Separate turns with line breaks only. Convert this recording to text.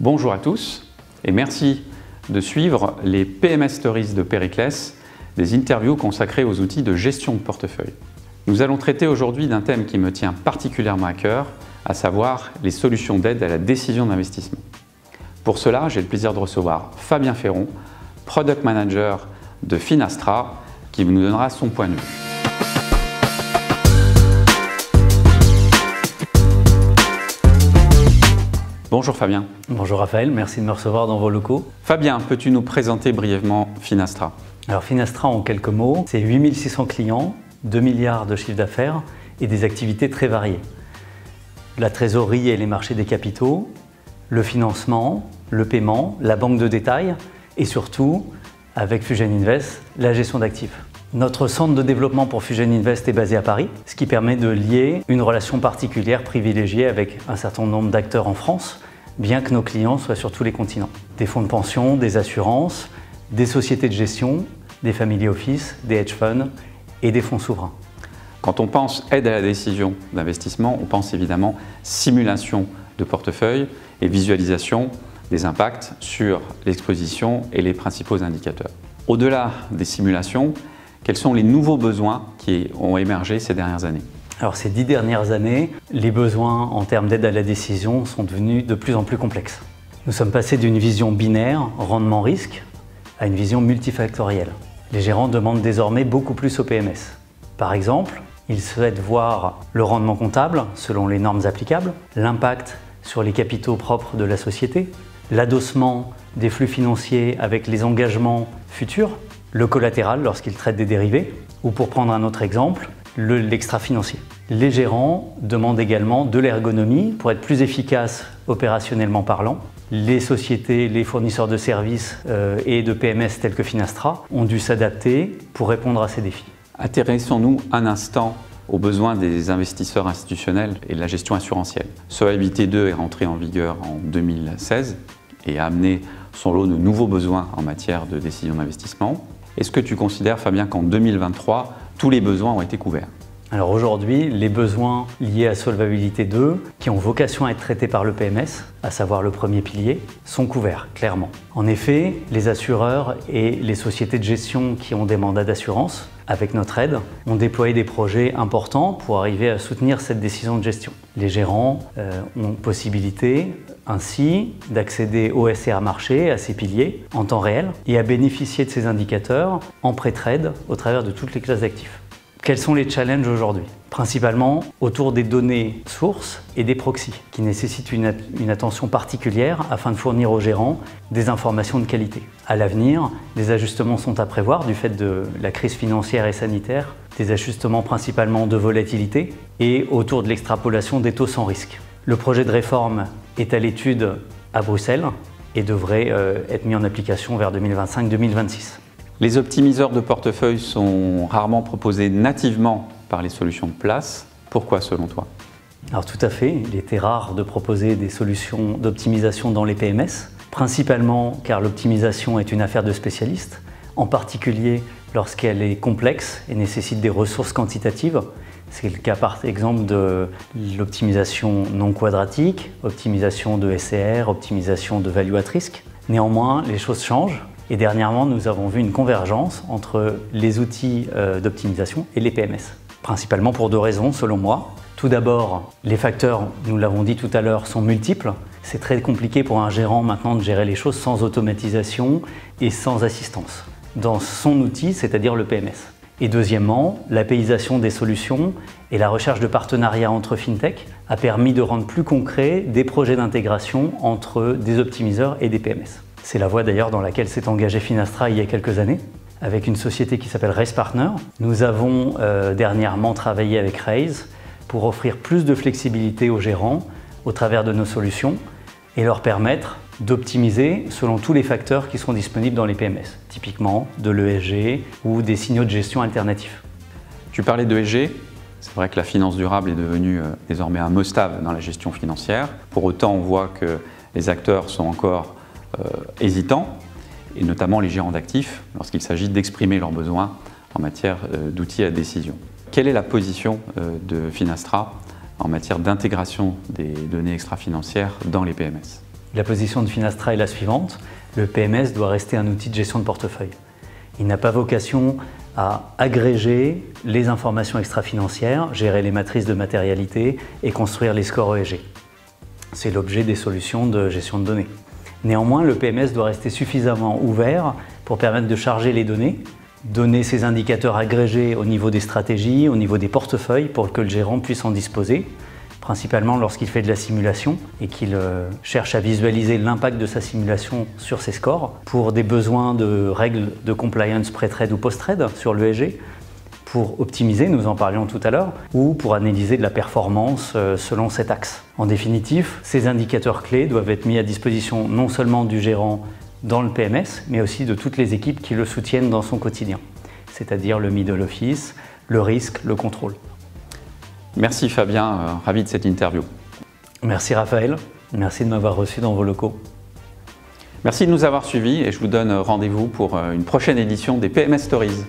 Bonjour à tous et merci de suivre les PMS Stories de Périclès, des interviews consacrées aux outils de gestion de portefeuille. Nous allons traiter aujourd'hui d'un thème qui me tient particulièrement à cœur, à savoir les solutions d'aide à la décision d'investissement. Pour cela, j'ai le plaisir de recevoir Fabien Ferron, Product Manager de Finastra, qui nous donnera son point de vue. Bonjour Fabien.
Bonjour Raphaël, merci de me recevoir dans vos locaux.
Fabien, peux-tu nous présenter brièvement Finastra?
Alors Finastra, en quelques mots, c'est 8600 clients, 2 milliards de chiffre d'affaires et des activités très variées. La trésorerie et les marchés des capitaux, le financement, le paiement, la banque de détail et surtout, avec Fusion Invest, la gestion d'actifs. Notre centre de développement pour Fusion Invest est basé à Paris, ce qui permet de lier une relation particulière privilégiée avec un certain nombre d'acteurs en France, bien que nos clients soient sur tous les continents. Des fonds de pension, des assurances, des sociétés de gestion, des family office, des hedge funds et des fonds souverains.
Quand on pense aide à la décision d'investissement, on pense évidemment simulation de portefeuille et visualisation des impacts sur l'exposition et les principaux indicateurs. Au-delà des simulations, quels sont les nouveaux besoins qui ont émergé ces dernières années?
Alors ces 10 dernières années, les besoins en termes d'aide à la décision sont devenus de plus en plus complexes. Nous sommes passés d'une vision binaire, rendement-risque, à une vision multifactorielle. Les gérants demandent désormais beaucoup plus au PMS. Par exemple, ils souhaitent voir le rendement comptable selon les normes applicables, l'impact sur les capitaux propres de la société, l'adossement des flux financiers avec les engagements futurs, le collatéral lorsqu'ils traitent des dérivés, ou pour prendre un autre exemple, l'extra-financier. Les gérants demandent également de l'ergonomie pour être plus efficaces opérationnellement parlant. Les sociétés, les fournisseurs de services et de PMS tels que Finastra ont dû s'adapter pour répondre à ces défis.
Intéressons-nous un instant aux besoins des investisseurs institutionnels et de la gestion assurantielle. Solvabilité 2 est rentré en vigueur en 2016 et a amené son lot de nouveaux besoins en matière de décision d'investissement. Est-ce que tu considères, Fabien, qu'en 2023, tous les besoins ont été couverts?
Alors aujourd'hui, les besoins liés à Solvabilité 2, qui ont vocation à être traités par le PMS, à savoir le premier pilier, sont couverts, clairement. En effet, les assureurs et les sociétés de gestion qui ont des mandats d'assurance, avec notre aide, ont déployé des projets importants pour arriver à soutenir cette décision de gestion. Les gérants ont possibilité ainsi d'accéder au SCA marché, à ces piliers, en temps réel, et à bénéficier de ces indicateurs en pré-trade au travers de toutes les classes d'actifs. Quels sont les challenges aujourd'hui? Principalement autour des données sources et des proxys, qui nécessitent une attention particulière afin de fournir aux gérants des informations de qualité. À l'avenir, des ajustements sont à prévoir du fait de la crise financière et sanitaire, des ajustements principalement de volatilité et autour de l'extrapolation des taux sans risque. Le projet de réforme est à l'étude à Bruxelles et devrait être mis en application vers 2025-2026.
Les optimiseurs de portefeuille sont rarement proposés nativement par les solutions de place. Pourquoi selon toi?
Alors tout à fait, il était rare de proposer des solutions d'optimisation dans les PMS, principalement car l'optimisation est une affaire de spécialistes, en particulier lorsqu'elle est complexe et nécessite des ressources quantitatives. C'est le cas par exemple de l'optimisation non quadratique, optimisation de SCR, optimisation de value at risk. Néanmoins, les choses changent. Et dernièrement, nous avons vu une convergence entre les outils d'optimisation et les PMS. Principalement pour deux raisons, selon moi. Tout d'abord, les facteurs, nous l'avons dit tout à l'heure, sont multiples. C'est très compliqué pour un gérant maintenant de gérer les choses sans automatisation et sans assistance dans son outil, c'est-à-dire le PMS. Et deuxièmement, l'apéisation des solutions et la recherche de partenariats entre fintech a permis de rendre plus concret des projets d'intégration entre des optimiseurs et des PMS. C'est la voie d'ailleurs dans laquelle s'est engagé Finastra il y a quelques années, avec une société qui s'appelle Raise Partner. Nous avons dernièrement travaillé avec Raise pour offrir plus de flexibilité aux gérants au travers de nos solutions et leur permettre d'optimiser selon tous les facteurs qui seront disponibles dans les PMS, typiquement de l'ESG ou des signaux de gestion alternatifs.
Tu parlais de ESG. C'est vrai que la finance durable est devenue désormais un must-have dans la gestion financière. Pour autant, on voit que les acteurs sont encore hésitants, et notamment les gérants d'actifs, lorsqu'il s'agit d'exprimer leurs besoins en matière d'outils à décision. Quelle est la position de Finastra en matière d'intégration des données extra-financières dans les PMS?
La position de Finastra est la suivante. Le PMS doit rester un outil de gestion de portefeuille. Il n'a pas vocation à agréger les informations extra-financières, gérer les matrices de matérialité et construire les scores ESG. C'est l'objet des solutions de gestion de données. Néanmoins, le PMS doit rester suffisamment ouvert pour permettre de charger les données, donner ces indicateurs agrégés au niveau des stratégies, au niveau des portefeuilles pour que le gérant puisse en disposer, principalement lorsqu'il fait de la simulation et qu'il cherche à visualiser l'impact de sa simulation sur ses scores pour des besoins de règles de compliance pré-trade ou post-trade sur l'ESG, pour optimiser, nous en parlions tout à l'heure, ou pour analyser de la performance selon cet axe. En définitive, ces indicateurs clés doivent être mis à disposition non seulement du gérant dans le PMS, mais aussi de toutes les équipes qui le soutiennent dans son quotidien, c'est-à-dire le middle office, le risque, le contrôle.
Merci Fabien, ravi de cette interview.
Merci Raphaël, merci de m'avoir reçu dans vos locaux.
Merci de nous avoir suivis et je vous donne rendez-vous pour une prochaine édition des PMS Stories.